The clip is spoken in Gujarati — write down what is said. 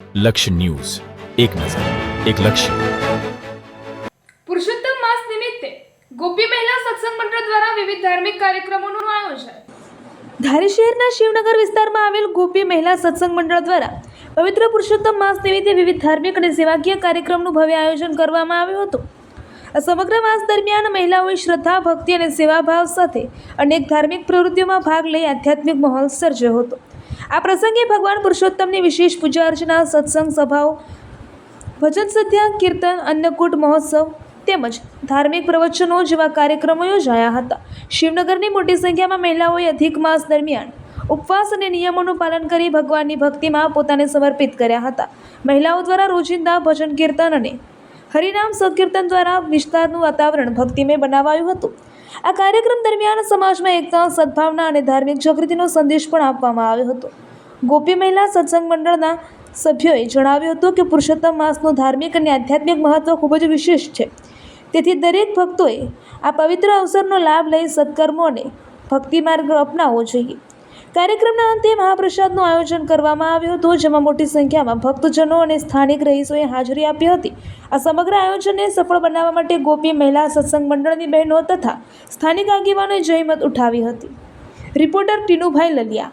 લક્ષ્ય ન્યૂઝ, એક નજર, એક લક્ષ્ય. પુરુષોત્તમ માસ નિમિત્તે ગોપી મહિલા સત્સંગ મંડળ દ્વારા વિવિધ ધાર્મિક કાર્યક્રમોનું આયોજન. ધારી શહેરના શિવનગર વિસ્તારમાં આવેલ ગોપી મહિલા સત્સંગ મંડળ દ્વારા પવિત્ર પુરુષોત્તમ માસ નિમિત્તે વિવિધ ધાર્મિક અને સેવાકીય કાર્યક્રમનું ભવ્ય આયોજન કરવામાં આવ્યું હતું. આ સમગ્ર માસ દરમિયાન મહિલાઓએ શ્રદ્ધા, ભક્તિ અને સેવાભાવ સાથે અનેક ધાર્મિક પ્રવૃત્તિઓમાં ભાગ લઈ આધ્યાત્મિક માહોલ સર્જ્યો હતો. આ પ્રસંગે ભગવાન પુરુષોત્તમની વિશેષ પૂજા અર્ચના, સત્સંગ સભાઓ, ભજન સંધ્યા, કીર્તન, અન્નકૂટ મહોત્સવ તેમજ ધાર્મિક પ્રવચનો જેવા કાર્યક્રમો યોજાયા હતા. શિવનગરની મોટી સંખ્યામાં મહિલાઓએ અધિક માસ દરમિયાન ઉપવાસ અને નિયમોનું પાલન કરી ભગવાનની ભક્તિમાં પોતાને સમર્પિત કર્યા હતા. મહિલાઓ દ્વારા રોજિંદા ભજન, કીર્તન અને હરિનામ સંકીર્તન દ્વારા વિસ્તારનું વાતાવરણ ભક્તિમય બનાવાયું હતું. આ કાર્યક્રમ દરમિયાન સમાજમાં એકતા, સદભાવના અને ધાર્મિક જાગૃતિનો સંદેશ પણ આપવામાં આવ્યો હતો. ગોપી મહિલા સત્સંગ મંડળના સભ્યોએ જણાવ્યું હતું કે પુરુષોત્તમ માસનું ધાર્મિક અને આધ્યાત્મિક મહત્વ ખૂબ જ વિશેષ છે. તેથી દરેક ભક્તોએ આ પવિત્ર અવસરનો લાભ લઈ સત્કર્મો અને ભક્તિ માર્ગ અપનાવવો જોઈએ. કાર્યક્રમના અંતે મહાપ્રસાદનું આયોજન કરવામાં આવ્યું હતું, જેમાં મોટી સંખ્યામાં ભક્તજનો અને સ્થાનિક રહીશોએ હાજરી આપી હતી. આ સમગ્ર આયોજનને સફળ બનાવવા માટે ગોપી મહિલા સત્સંગ મંડળની બહેનો તથા સ્થાનિક આગેવાનોએ જહેમત ઉઠાવી હતી. રિપોર્ટર ટીનુભાઈ લલિયા.